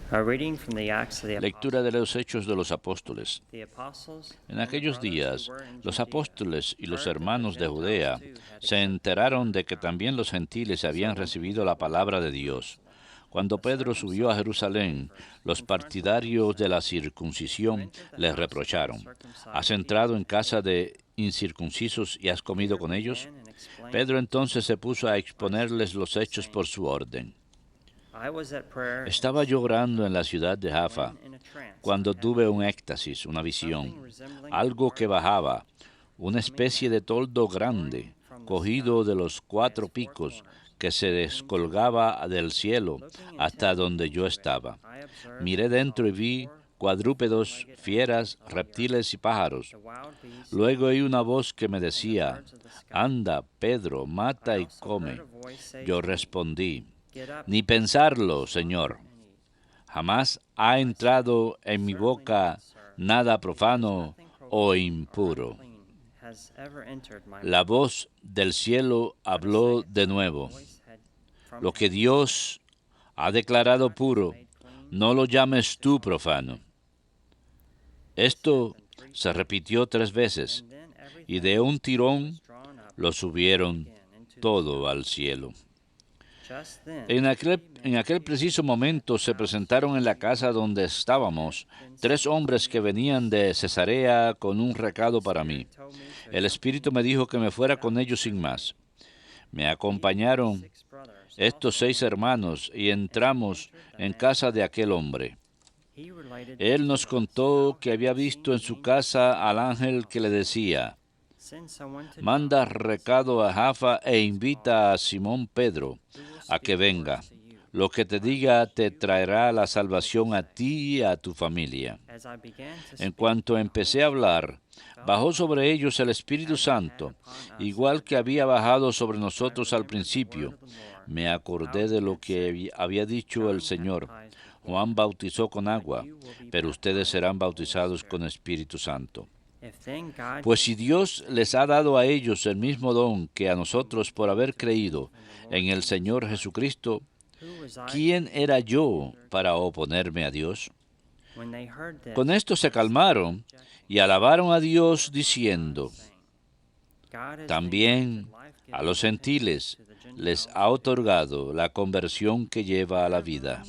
A reading from the Acts of the Lectura de los Hechos de los Apóstoles. Apostles. En aquellos días, los apóstoles y los hermanos de Judea se enteraron de que también los gentiles habían recibido la palabra de Dios. Cuando Pedro subió a Jerusalén, los partidarios de la circuncisión les reprocharon: ¿has entrado en casa de incircuncisos y has comido con ellos? Pedro entonces se puso a exponerles los hechos por su orden. Estaba yo orando en la ciudad de Jaffa cuando tuve un éxtasis, una visión, algo que bajaba, una especie de toldo grande, cogido de los 4 picos, que se descolgaba del cielo hasta donde yo estaba. Miré dentro y vi cuadrúpedos, fieras, reptiles y pájaros. Luego oí una voz que me decía: «Anda, Pedro, mata y come». Yo respondí: «Ni pensarlo, Señor. Jamás ha entrado en mi boca nada profano o impuro». La voz del cielo habló de nuevo: «Lo que Dios ha declarado puro, no lo llames tú profano». Esto se repitió 3 veces, y de un tirón lo subieron todo al cielo. En aquel preciso momento se presentaron en la casa donde estábamos 3 hombres que venían de Cesarea con un recado para mí. El Espíritu me dijo que me fuera con ellos sin más. Me acompañaron estos 6 hermanos y entramos en casa de aquel hombre. Él nos contó que había visto en su casa al ángel que le decía: «Manda recado a Jaffa e invita a Simón Pedro a que venga. Lo que te diga te traerá la salvación a ti y a tu familia». En cuanto empecé a hablar, bajó sobre ellos el Espíritu Santo, igual que había bajado sobre nosotros al principio. Me acordé de lo que había dicho el Señor: «Juan bautizó con agua, pero ustedes serán bautizados con Espíritu Santo». Pues si Dios les ha dado a ellos el mismo don que a nosotros por haber creído en el Señor Jesucristo, ¿quién era yo para oponerme a Dios? Con esto se calmaron y alabaron a Dios diciendo: «También a los gentiles les ha otorgado la conversión que lleva a la vida».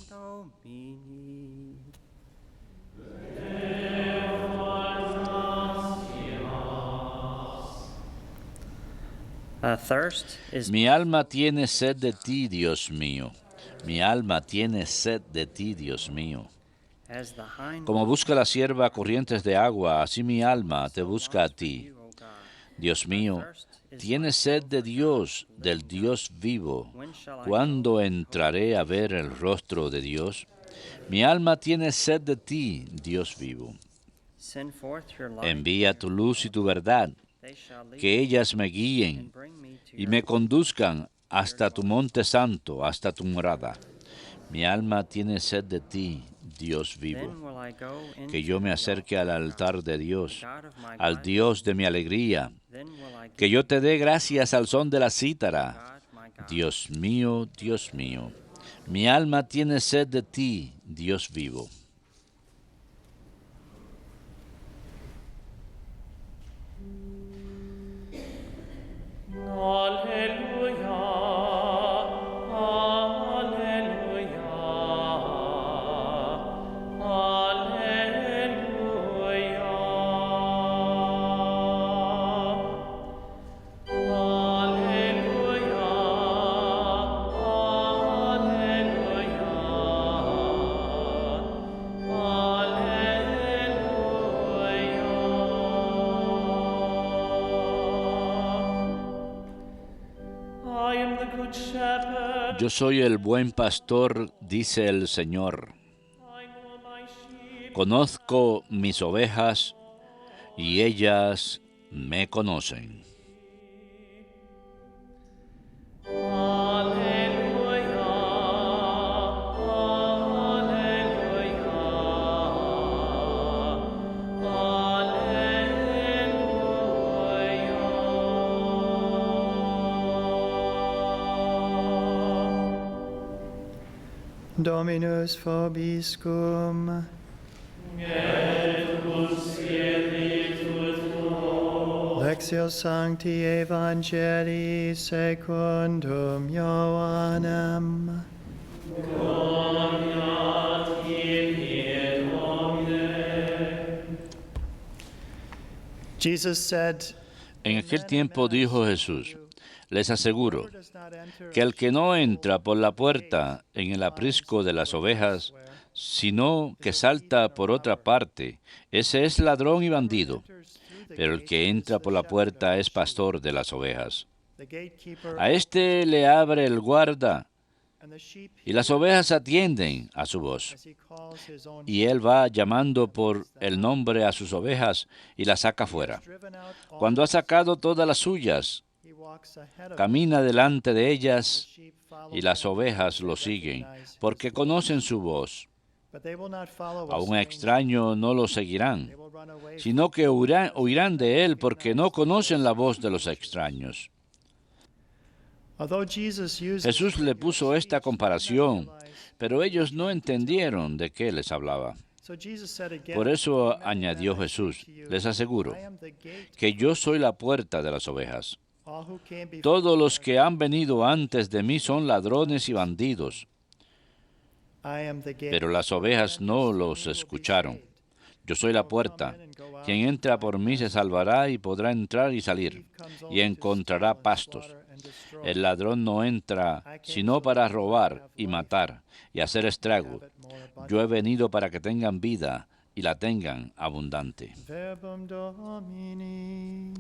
Mi alma tiene sed de ti, Dios mío. Mi alma tiene sed de ti, Dios mío. Como busca la cierva corrientes de agua, así mi alma te busca a ti. Dios mío, tiene sed de Dios, del Dios vivo. ¿Cuándo entraré a ver el rostro de Dios? Mi alma tiene sed de ti, Dios vivo. Envía tu luz y tu verdad, que ellas me guíen y me conduzcan hasta tu monte santo, hasta tu morada. Mi alma tiene sed de ti, Dios vivo. Que yo me acerque al altar de Dios, al Dios de mi alegría. Que yo te dé gracias al son de la cítara. Dios mío, Dios mío. Mi alma tiene sed de ti, Dios vivo. Alleluia, alleluia, alleluia, alleluia, Yo soy el buen pastor, dice el Señor. Conozco mis ovejas y ellas me conocen. Dominus vobiscum. Lectio Sancti Evangelii secundum Ioannem. Jesus said, En aquel tiempo dijo Jesús, les aseguro que el que no entra por la puerta en el aprisco de las ovejas, sino que salta por otra parte, ese es ladrón y bandido. Pero el que entra por la puerta es pastor de las ovejas. A éste le abre el guarda, y las ovejas atienden a su voz. Y él va llamando por el nombre a sus ovejas y las saca fuera. Cuando ha sacado todas las suyas, camina delante de ellas y las ovejas lo siguen, porque conocen su voz. A un extraño no lo seguirán, sino que huirán de él porque no conocen la voz de los extraños. Jesús le puso esta comparación, pero ellos no entendieron de qué les hablaba. Por eso añadió Jesús, les aseguro que yo soy la puerta de las ovejas. Todos los que han venido antes de mí son ladrones y bandidos, pero las ovejas no los escucharon. Yo soy la puerta. Quien entra por mí se salvará y podrá entrar y salir, y encontrará pastos. El ladrón no entra sino para robar y matar y hacer estrago. Yo he venido para que tengan vida y la tengan abundante. Verbum Domini.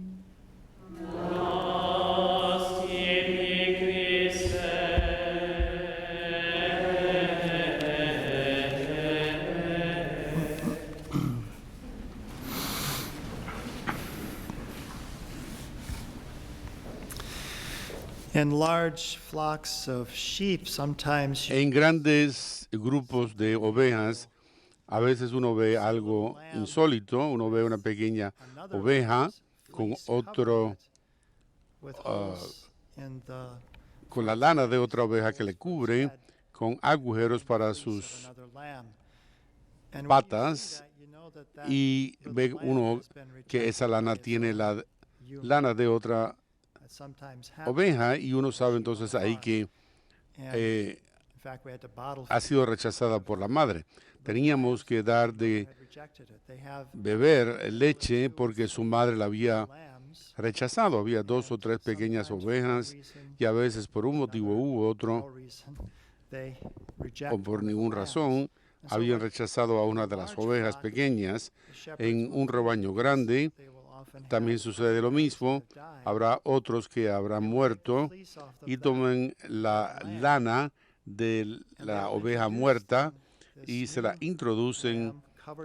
In large flocks of sheep, sometimes En grandes grupos de ovejas, a veces uno ve algo insólito, uno ve una pequeña oveja con otro, with holes in the con la lana de otra oveja que le cubre, con agujeros para sus another lamb. And when you patas, see that, you know that y the ve lamb uno has been que rejected esa lana by tiene la human. lana de otra That sometimes happens. oveja, y uno sabe entonces ahí que And eh, in fact, we had to bottle ha sido rechazada por la madre. Teníamos que dar de had rejected it. They have beber leche porque su madre la había lambs. rechazado. Había 2 o 3 pequeñas ovejas y a veces por un motivo u No otro reason. They reject o por one of the ninguna lambs. razón habían rechazado a una de las ovejas pequeñas. En un rebaño grande They will often también have sucede lo mismo. that die. Habrá otros que habrán muerto Fleece off the y back. toman la lana de la oveja muerta y se la introducen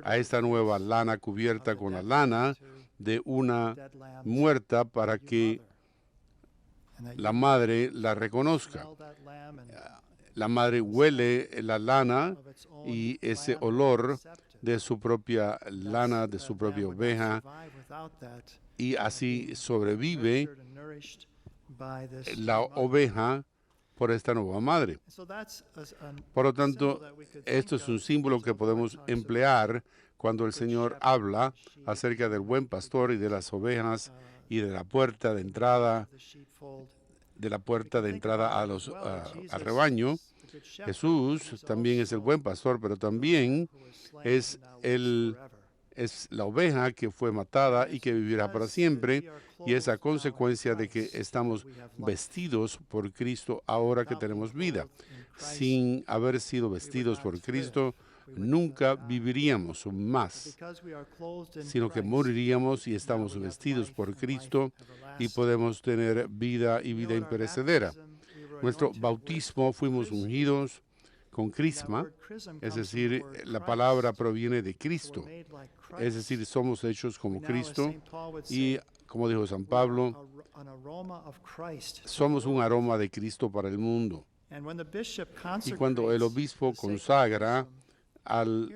a esta nueva lana cubierta con la lana de una Dead lambs muerta para que and that la you madre la reconozca. smell that lamb and La madre huele la lana of its own y ese lamb olor accepted. de su propia lana, de That su lamb propia would not oveja, survive without that, y así sobrevive nurtured and nourished by this la mother. oveja por esta nueva madre. So that's an Por lo symbol tanto, that we could esto think es un of símbolo as que the Lord podemos talks about emplear cuando el Señor habla acerca del buen pastor y de las ovejas y de la puerta de entrada, the sheepfold. de la puerta de Think entrada about a it los, as well, a- Jesus al rebaño. is the good shepherd. Jesús He's también es el also buen pastor, pero también who was slain es and now lives el forever. es la oveja que fue matada y que vivirá para siempre, y es a consecuencia de que estamos vestidos por Cristo ahora que tenemos vida. Sin haber sido vestidos por Cristo, nunca viviríamos más, Because we are clothed in sino que Christ, moriríamos y estamos vestidos por Cristo y podemos tener vida y vida imperecedera. Nuestro bautismo fuimos ungidos con crisma, es decir, la palabra proviene de Cristo, es decir, somos hechos como Cristo, y como dijo San Pablo, somos un aroma de Cristo para el mundo. Y cuando el obispo consagra al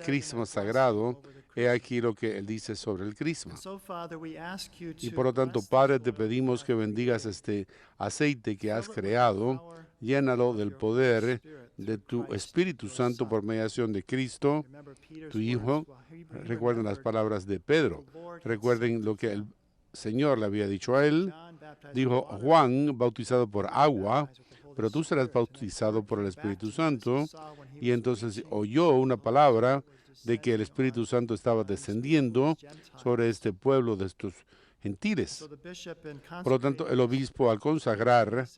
crisma sagrado, he aquí lo que él dice sobre el crisma. Y por lo tanto, Padre, te pedimos que bendigas este aceite que has creado llénalo del poder de tu Espíritu Santo por mediación de Cristo, tu Hijo. Recuerden las palabras de Pedro. Recuerden lo que el Señor le había dicho a él. Dijo, Juan, bautizado por agua, pero tú serás bautizado por el Espíritu Santo. Y entonces oyó una palabra de que el Espíritu Santo estaba descendiendo sobre este pueblo de estos gentiles. Por lo tanto, el obispo, al consagrar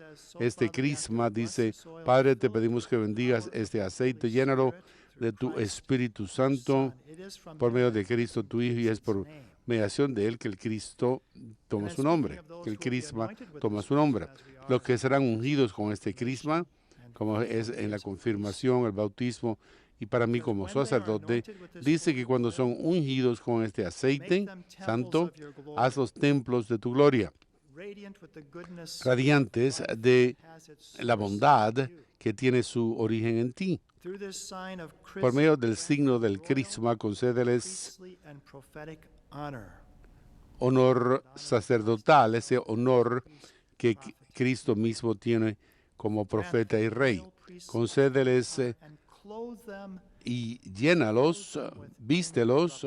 este crisma, dice, Padre, te pedimos que bendigas este aceite, llénalo de tu Espíritu Santo por medio de Cristo, tu Hijo, y es por mediación de él que el Cristo toma su nombre, que el crisma toma su nombre. Los que serán ungidos con este crisma, como es en la confirmación, el bautismo, y para mí como sacerdote, dice que cuando son ungidos con este aceite santo, haz los templos de tu gloria, radiantes de la bondad que tiene su origen en ti. Por medio del signo del crisma, concédeles honor sacerdotal, ese honor que Cristo mismo tiene como profeta y rey. Concédeles y llénalos, vístelos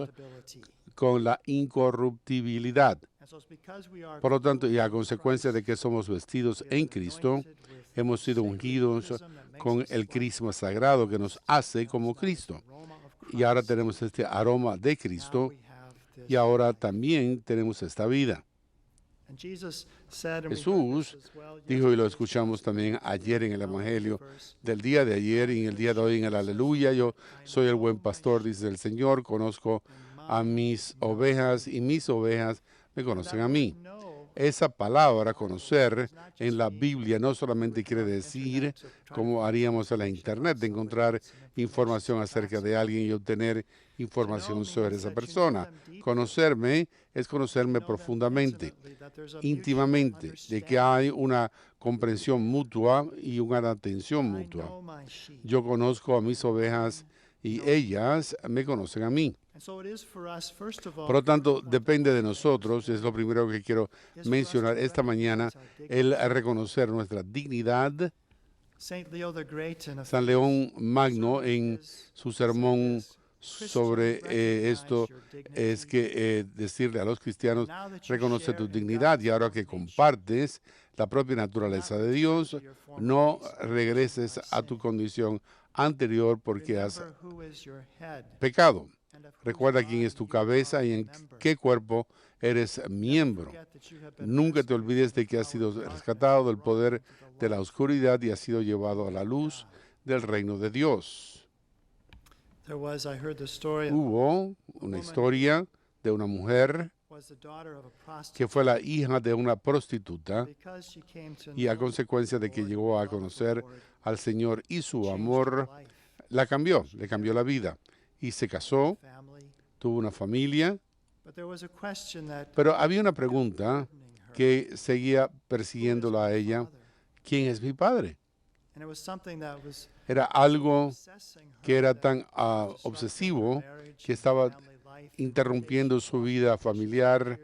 con la incorruptibilidad. Por lo tanto, y a consecuencia de que somos vestidos en Cristo, hemos sido ungidos con el crisma sagrado que nos hace como Cristo. Y ahora tenemos este aroma de Cristo y ahora también tenemos esta vida. Jesús dijo, y lo escuchamos también ayer en el Evangelio del día de ayer y en el día de hoy en el Aleluya, yo soy el buen pastor, dice el Señor, conozco a mis ovejas y mis ovejas me conocen a mí. Esa palabra conocer en la Biblia no solamente quiere decir, como haríamos en la internet, de encontrar información acerca de alguien y obtener información sobre esa persona. Conocerme es conocerme profundamente, íntimamente, de que hay una comprensión mutua y una atención mutua. Yo conozco a mis ovejas y ellas me conocen a mí. Por lo tanto, depende de nosotros, es lo primero que quiero mencionar esta mañana, el reconocer nuestra dignidad. San León Magno, en su sermón sobre esto, es que decirle a los cristianos, reconoce tu dignidad, y ahora que compartes la propia naturaleza de Dios, no regreses a tu condición anterior porque has pecado. Recuerda quién es tu cabeza y en qué cuerpo eres miembro. Nunca te olvides de que has sido rescatado del poder de la oscuridad y has sido llevado a la luz del reino de Dios. Hubo una historia de una mujer que fue la hija de una prostituta y a consecuencia de que llegó a conocer al Señor y su amor, le cambió la vida. Y se casó, tuvo una familia, pero había una pregunta que seguía persiguiéndola a ella: ¿quién es mi padre? Era algo que era tan obsesivo que estaba interrumpiendo su vida familiar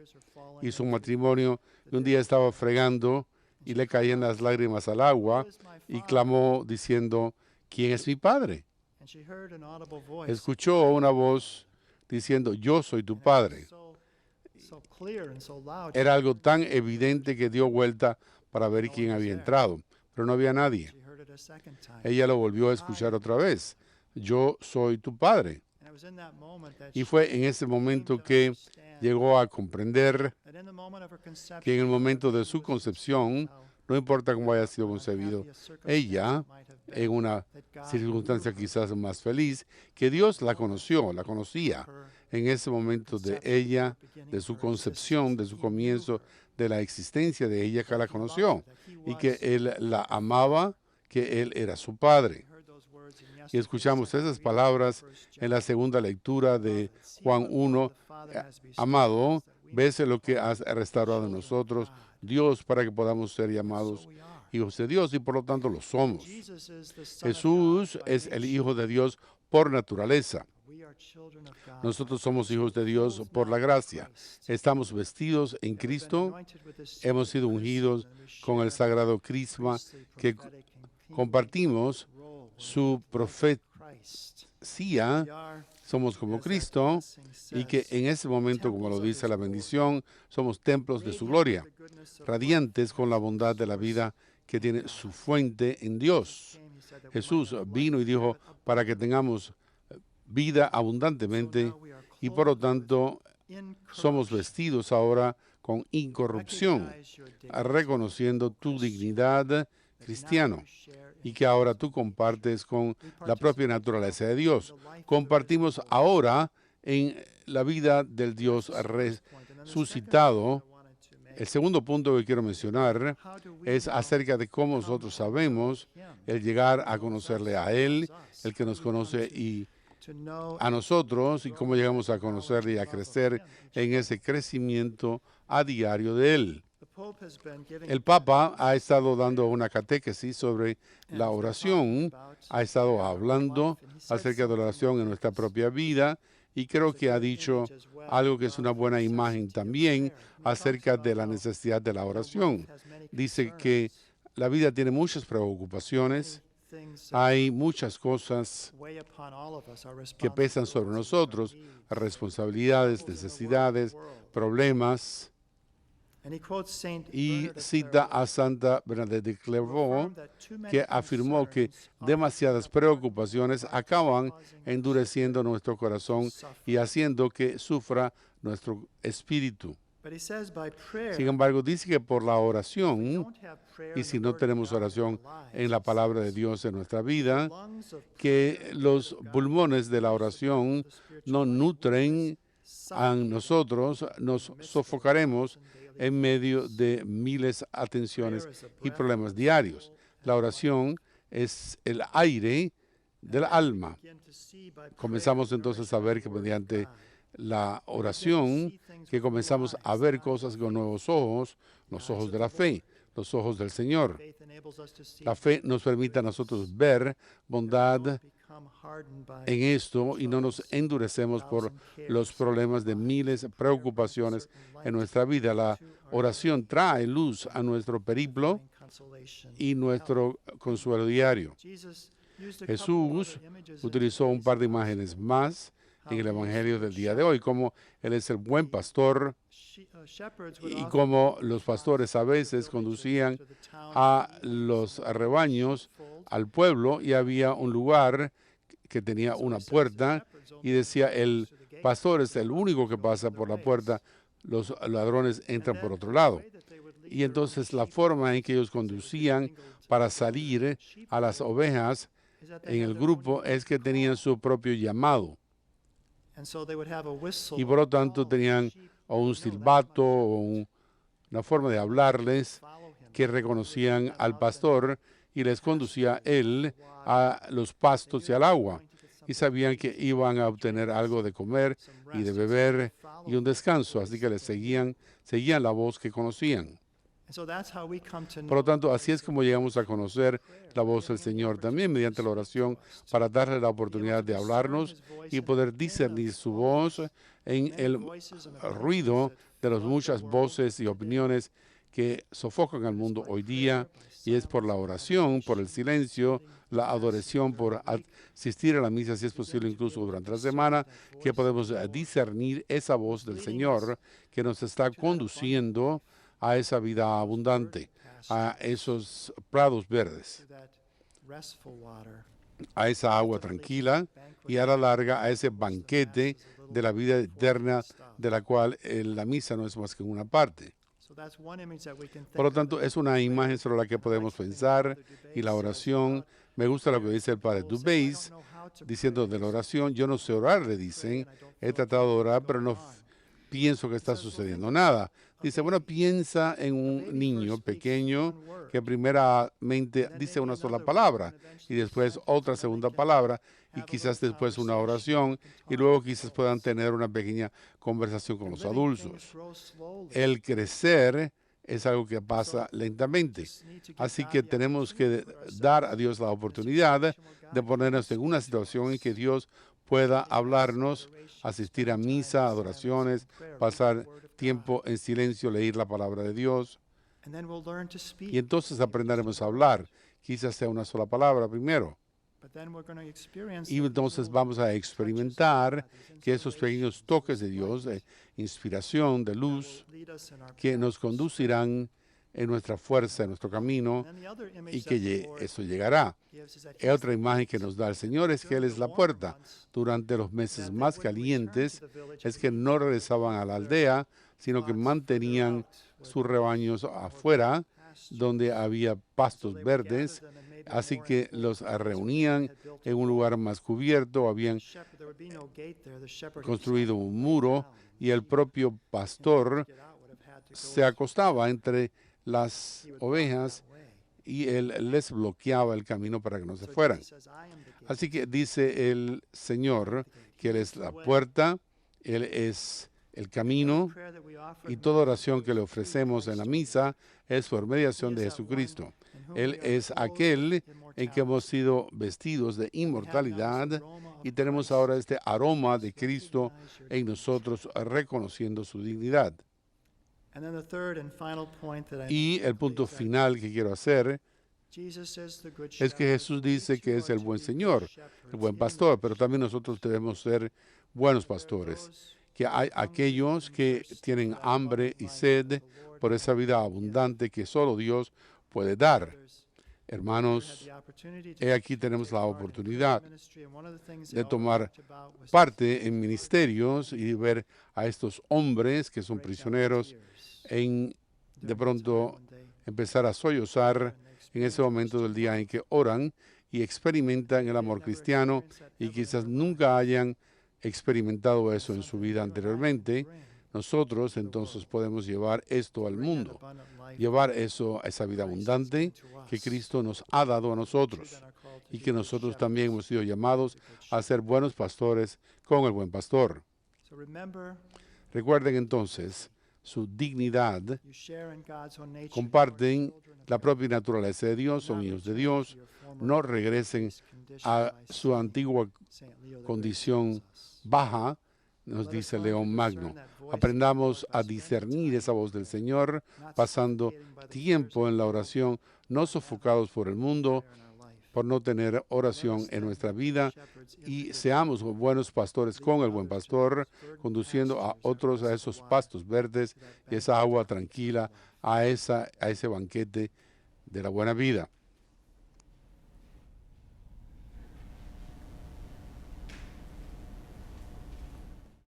y su matrimonio. Y un día estaba fregando y le caían las lágrimas al agua y clamó diciendo, ¿quién es mi padre? Escuchó una voz diciendo, yo soy tu padre. Era algo tan evidente que dio vuelta para ver quién había entrado, pero no había nadie. Ella lo volvió a escuchar otra vez, yo soy tu padre. Y fue en ese momento que llegó a comprender que en el momento de su concepción, no importa cómo haya sido concebido, ella, en una circunstancia quizás más feliz, que Dios la conocía en ese momento de ella, de su concepción, de su comienzo, de la existencia de ella, que la conoció y que Él la amaba, que Él era su padre. Y escuchamos esas palabras en la segunda lectura de Juan 1. Amado, ves lo que has restaurado en nosotros, Dios, para que podamos ser llamados hijos de Dios, y por lo tanto lo somos. Jesús es el Hijo de Dios por naturaleza. Nosotros somos hijos de Dios por la gracia. Estamos vestidos en Cristo, hemos sido ungidos con el sagrado crisma que compartimos su profecía, somos como Cristo, y que en ese momento, como lo dice la bendición, somos templos de su gloria, radiantes con la bondad de la vida que tiene su fuente en Dios. Jesús vino y dijo para que tengamos vida abundantemente, y por lo tanto somos vestidos ahora con incorrupción, reconociendo tu dignidad cristiano, y que ahora tú compartes con la propia naturaleza de Dios. Compartimos ahora en la vida del Dios resucitado. El segundo punto que quiero mencionar es acerca de cómo nosotros sabemos el llegar a conocerle a Él, el que nos conoce y a nosotros, y cómo llegamos a conocerle y a crecer en ese crecimiento a diario de Él. El Papa ha estado dando una catequesis sobre la oración, ha estado hablando acerca de la oración en nuestra propia vida, y creo que ha dicho algo que es una buena imagen también acerca de la necesidad de la oración. Dice que la vida tiene muchas preocupaciones, hay muchas cosas que pesan sobre nosotros, responsabilidades, necesidades, problemas. Y cita a Santa Bernadette de Clairvaux, que afirmó que demasiadas preocupaciones acaban endureciendo nuestro corazón y haciendo que sufra nuestro espíritu. Sin embargo, dice que por la oración, y si no tenemos oración en la palabra de Dios en nuestra vida, que los pulmones de la oración no nutren a nosotros, nos sofocaremos en medio de miles de atenciones y problemas diarios. La oración es el aire del alma. Comenzamos entonces a ver que mediante la oración, que comenzamos a ver cosas con nuevos ojos, los ojos de la fe, los ojos del Señor. La fe nos permite a nosotros ver bondad en esto y no nos endurecemos por los problemas de miles de preocupaciones en nuestra vida. La oración trae luz a nuestro periplo y nuestro consuelo diario. Jesús utilizó un par de imágenes más en el Evangelio del día de hoy, como Él es el buen pastor y como los pastores a veces conducían a los rebaños al pueblo, y había un lugar que tenía una puerta y decía, el pastor es el único que pasa por la puerta, los ladrones entran por otro lado. Y entonces la forma en que ellos conducían para salir a las ovejas en el grupo es que tenían su propio llamado. Y por lo tanto tenían o un silbato o una forma de hablarles que reconocían al pastor y les conducía él a los pastos y al agua. Y sabían que iban a obtener algo de comer y de beber y un descanso. Así que les seguían la voz que conocían. Por lo tanto, así es como llegamos a conocer la voz del Señor, también mediante la oración, para darle la oportunidad de hablarnos y poder discernir su voz en el ruido de las muchas voces y opiniones que sofocan al mundo hoy día. Y es por la oración, por el silencio, la adoración, por asistir a la misa, si es posible, incluso durante la semana, que podemos discernir esa voz del Señor que nos está conduciendo a esa vida abundante, a esos prados verdes, a esa agua tranquila y a la larga a ese banquete de la vida eterna, de la cual la misa no es más que una parte. Por lo tanto, es una imagen sobre la que podemos pensar, y la oración. Me gusta lo que dice el padre Dubéis, diciendo de la oración, yo no sé orar, le dicen, he tratado de orar, pero no pienso que está sucediendo nada. Dice, bueno, piensa en un niño pequeño que primeramente dice una sola palabra y después otra segunda palabra y quizás después una oración y luego quizás puedan tener una pequeña conversación con los adultos. El crecer es algo que pasa lentamente. Así que tenemos que dar a Dios la oportunidad de ponernos en una situación en que Dios pueda hablarnos, asistir a misa, adoraciones, pasar tiempo en silencio, leer la palabra de Dios. Y entonces aprenderemos a hablar. quizás sea una sola palabra primero. Y entonces vamos a experimentar que esos pequeños toques de Dios, de inspiración, de luz, que nos conducirán en nuestra fuerza, en nuestro camino, y que eso llegará. Otra imagen que nos da el Señor es que Él es la puerta. Durante los meses más calientes es que no regresaban a la aldea, sino que mantenían sus rebaños afuera, donde había pastos verdes, así que los reunían en un lugar más cubierto, habían construido un muro y el propio pastor se acostaba entre las ovejas y él les bloqueaba el camino para que no se fueran. Así que dice el Señor que Él es la puerta, Él es el camino, y toda oración que le ofrecemos en la misa es por mediación de Jesucristo. Él es aquel en que hemos sido vestidos de inmortalidad y tenemos ahora este aroma de Cristo en nosotros, reconociendo su dignidad. Y el punto final que quiero hacer es que Jesús dice que es el buen Señor, el buen pastor, pero también nosotros debemos ser buenos pastores, que hay aquellos que tienen hambre y sed por esa vida abundante que solo Dios puede dar. Hermanos, aquí tenemos la oportunidad de tomar parte en ministerios y ver a estos hombres que son prisioneros de pronto empezar a sollozar en ese momento del día en que oran y experimentan el amor cristiano y quizás nunca hayan experimentado eso en su vida anteriormente. Nosotros entonces podemos llevar esto al mundo, llevar eso a esa vida abundante que Cristo nos ha dado a nosotros y que nosotros también hemos sido llamados a ser buenos pastores con el buen pastor. Recuerden entonces su dignidad, comparten la propia naturaleza de Dios, son hijos de Dios, no regresen a su antigua condición baja, nos dice León Magno. Aprendamos a discernir esa voz del Señor, pasando tiempo en la oración, no sofocados por el mundo, por no tener oración en nuestra vida, y seamos buenos pastores con el buen pastor, conduciendo a otros a esos pastos verdes y esa agua tranquila, a ese banquete de la buena vida.